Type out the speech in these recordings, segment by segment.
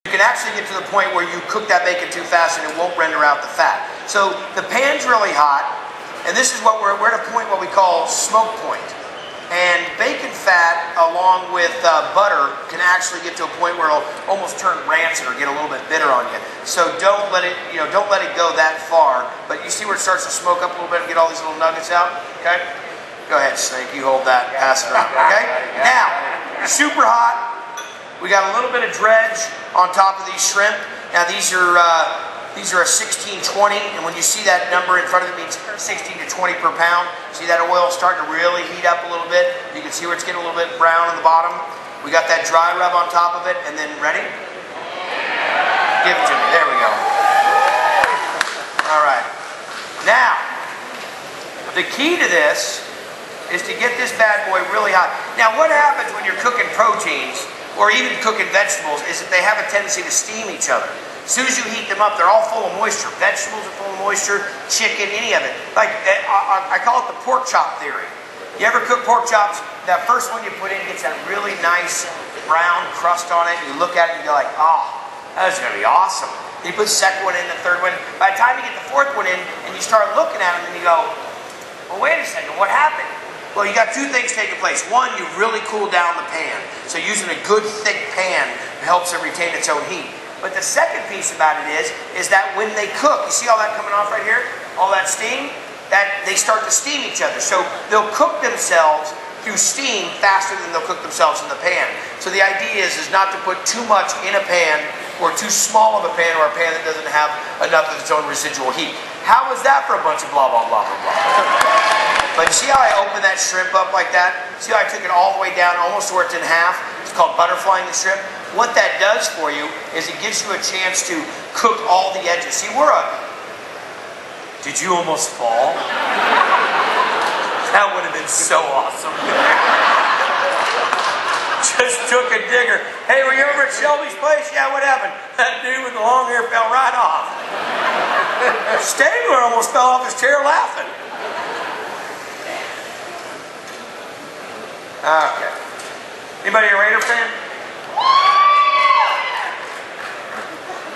You can actually get to the point where you cook that bacon too fast and it won't render out the fat. So the pan's really hot, and this is what we're at a point what we call smoke point. And bacon fat along with butter can actually get to a point where it'll almost turn rancid or get a little bit bitter on you. So don't let it, don't let it go that far. But you see where it starts to smoke up a little bit and get all these little nuggets out? Okay? Go ahead, Snake. You hold that, pass it around. Okay? Now, super hot. We got a little bit of dredge on top of these shrimp. Now these are a 16-20, and when you see that number in front of it, it means 16 to 20 per pound. See that oil starting to really heat up a little bit? You can see where it's getting a little bit brown on the bottom. We got that dry rub on top of it, and then ready? Give it to me. There we go. All right. Now, the key to this is to get this bad boy really hot. Now, what happens when you're cooking proteins, or even cooking vegetables, is that they have a tendency to steam each other. As soon as you heat them up, they're all full of moisture. Vegetables are full of moisture, chicken, any of it. Like, I call it the pork chop theory. You ever cook pork chops? That first one you put in gets that really nice brown crust on it. You look at it and you're like, oh, that's going to be awesome. Then you put the second one in, the third one. By the time you get the fourth one in and you start looking at them and you go, well, wait a second, what happened? Well, you got two things taking place. One, you really cool down the pan. So using a good thick pan helps it retain its own heat. But the second piece about it is that when they cook, you see all that coming off right here? All that steam? That they start to steam each other. So they'll cook themselves through steam faster than they'll cook themselves in the pan. So the idea is not to put too much in a pan or too small of a pan or a pan that doesn't have enough of its own residual heat. How was that for a bunch of blah, blah, blah, blah, blah? But see how I opened that shrimp up like that? See how I took it all the way down almost to where it's in half? It's called butterflying the shrimp. What that does for you is it gives you a chance to cook all the edges. See, did you almost fall? That would have been so awesome. Just took a digger. Hey, were you over at Shelby's place? Yeah, what happened? That dude with the long hair fell right off. Stabler almost fell off his chair laughing. Okay. Anybody a Raider fan?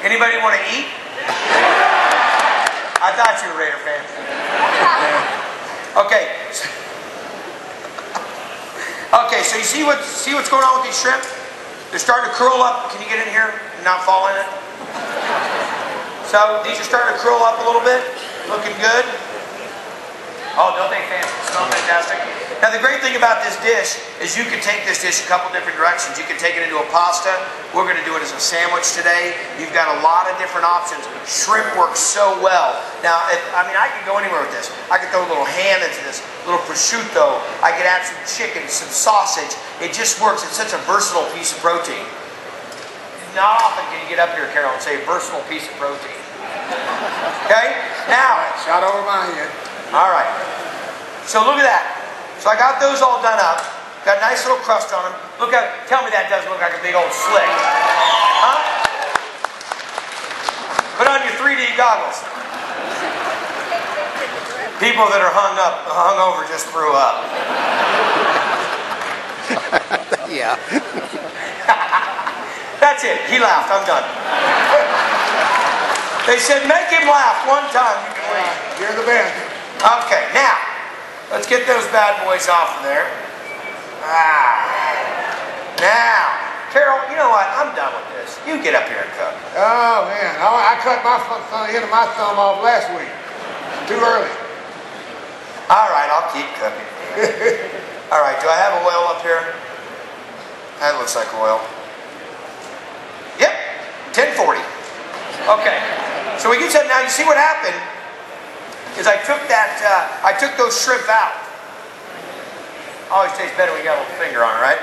Anybody want to eat? I thought you were a Raider fan. Okay. Okay, so you see what's going on with these shrimp? They're starting to curl up. Can you get in here and not fall in it? So these are starting to curl up a little bit. Looking good. Oh, don't they smell fantastic? Now the great thing about this dish is you can take this dish a couple different directions. You can take it into a pasta. We're going to do it as a sandwich today. You've got a lot of different options. Shrimp works so well. Now, I could go anywhere with this. I could throw a little ham into this, a little prosciutto. I could add some chicken, some sausage. It just works. It's such a versatile piece of protein. Not often can you get up here, Carroll, and say versatile piece of protein. Okay? Now, shot over my head. All right. So look at that. So I got those all done up. Got a nice little crust on them. Look at, tell me that doesn't look like a big old slick. Huh? Put on your 3D goggles. People that are hung over just threw up. Yeah. That's it. He laughed. I'm done. They said, make him laugh one time. You can leave. You're the best. Okay, now, let's get those bad boys off of there. Now, Carroll, you know what? I'm done with this. You get up here and cook. Oh, man. I cut my end of my thumb off last week. Too early. All right, I'll keep cooking. All right, do I have oil up here? That looks like oil. Yep, 1040. Okay, so we get to, now you see what happened is I took those shrimp out. Always tastes better when you got a little finger on it, right?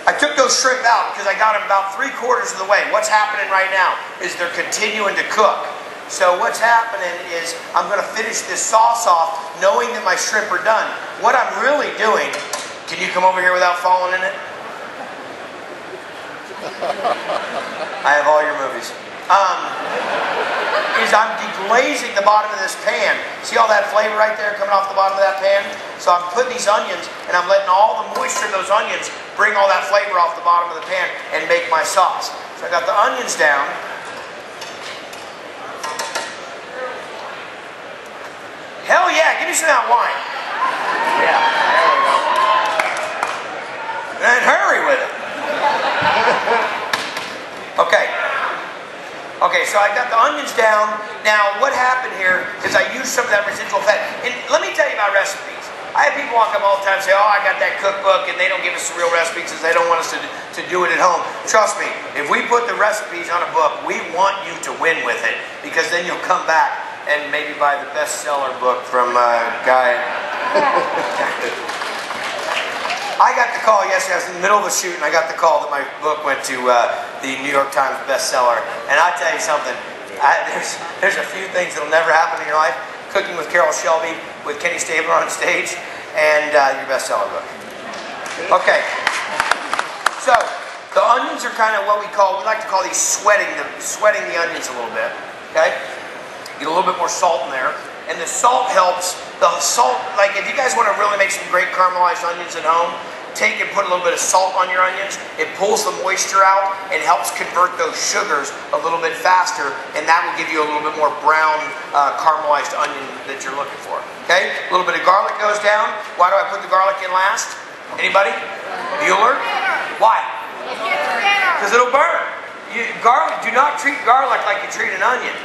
I took those shrimp out because I got them about 3/4 of the way. What's happening right now is they're continuing to cook. So what's happening is I'm going to finish this sauce off knowing that my shrimp are done. What I'm really doing, can you come over here without falling in it? I have all your movies. is I'm deglazing the bottom of this pan. See all that flavor right there coming off the bottom of that pan? So I'm putting these onions and I'm letting all the moisture of those onions bring all that flavor off the bottom of the pan and make my sauce. So I got the onions down. Hell yeah, give me some of that wine. Yeah, there we go. And hurry with it. Okay. Okay, so I got the onions down. Now, what happened here is I used some of that residual fat. And let me tell you about recipes. I have people walk up all the time and say, oh, I got that cookbook, and they don't give us the real recipes because they don't want us to do it at home. Trust me, if we put the recipes on a book, we want you to win with it because then you'll come back and maybe buy the bestseller book from a guy. I got the call yesterday. I was in the middle of a shoot, and I got the call that my book went to the New York Times bestseller. And I'll tell you something. There's a few things that'll never happen in your life. Cooking with Carroll Shelby, with Kenny Stabler on stage, and your bestseller book. Okay. So the onions are kind of what we like to call these sweating the onions a little bit. Okay. Get a little bit more salt in there. And the salt helps. The salt, like if you guys want to really make some great caramelized onions at home, take and put a little bit of salt on your onions. It pulls the moisture out and helps convert those sugars a little bit faster, and that will give you a little bit more brown caramelized onion that you're looking for. Okay? A little bit of garlic goes down. Why do I put the garlic in last? Anybody? Bueller? Why? Because it'll burn. Garlic, do not treat garlic like you treat an onion.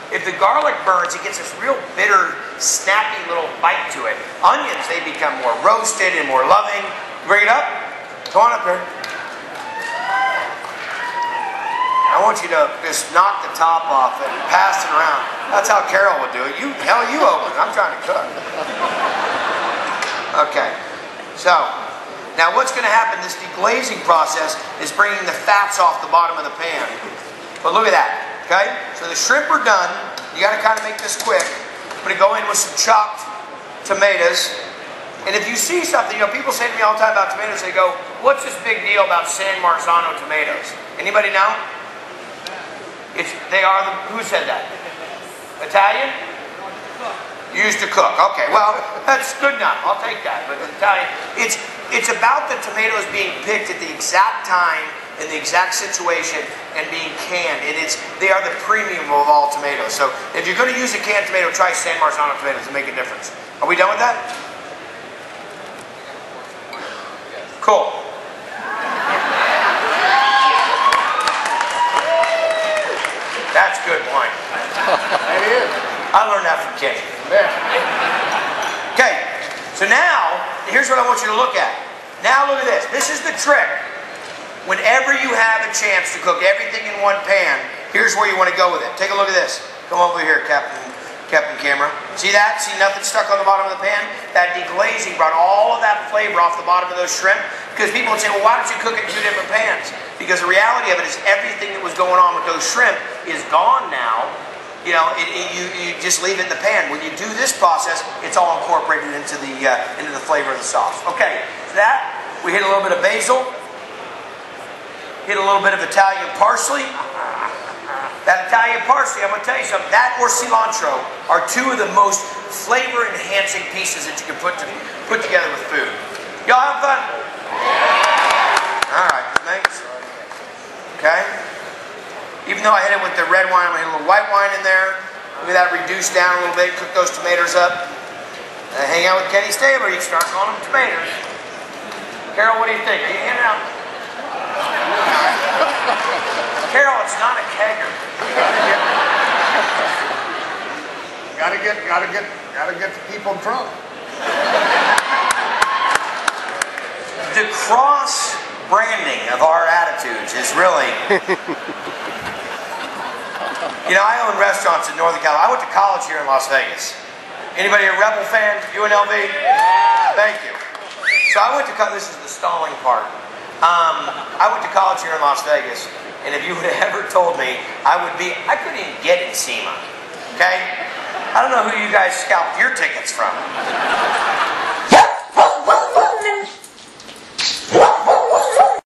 If the garlic burns, it gets this real bitter, snappy little bite to it. Onions, they become more roasted and more loving. Bring it up. Come on up here. I want you to just knock the top off it and pass it around. That's how Carroll would do it. Hell, you open it. I'm trying to cook. Okay. So, now what's going to happen, this deglazing process is bringing the fats off the bottom of the pan. But look at that. Okay, so the shrimp are done. You got to kind of make this quick. I'm going to go in with some chopped tomatoes. And if you see something, you know, people say to me all the time about tomatoes, they go, what's this big deal about San Marzano tomatoes? Anybody know? Who said that? Italian? Used to cook. Okay, well, that's good enough. I'll take that. But Italian, it's about the tomatoes being picked at the exact time in the exact situation and being canned. They are the premium of all tomatoes. So if you're going to use a canned tomato, try San Marzano tomatoes to make a difference. Are we done with that? Cool. That's good wine. It is. I learned that from Kenny. Yeah. Okay, so now, here's what I want you to look at. Now look at this. This is the trick. Whenever you have a chance to cook everything in one pan, here's where you want to go with it. Take a look at this. Come over here, Captain Camera. See that? See nothing stuck on the bottom of the pan? That deglazing brought all of that flavor off the bottom of those shrimp. Because people would say, well, why don't you cook it in two different pans? Because the reality of it is everything that was going on with those shrimp is gone now. You know, you just leave it in the pan. When you do this process, it's all incorporated into the flavor of the sauce. Okay, so that, we hit a little bit of basil. Hit a little bit of Italian parsley. That Italian parsley, I'm going to tell you something, that or cilantro are two of the most flavor-enhancing pieces that you can put together with food. Y'all have fun? All right, thanks. Okay. Even though I hit it with the red wine, I'm going to hit a little white wine in there. Look at that, reduce down a little bit, cook those tomatoes up. Hang out with Kenny Stabler, you can start calling them tomatoes. Carroll, what do you think? Are you handing out? Carroll, it's not a kegger. Gotta get the people drunk. The cross branding of our attitudes is really. You know, I own restaurants in Northern California. I went to college here in Las Vegas. Anybody a Rebel fan? UNLV? Yeah. Thank you. So I went to college. This is the stalling part. I went to college here in Las Vegas, and if you would have ever told me I couldn't even get in SEMA, okay? I don't know who you guys scalped your tickets from.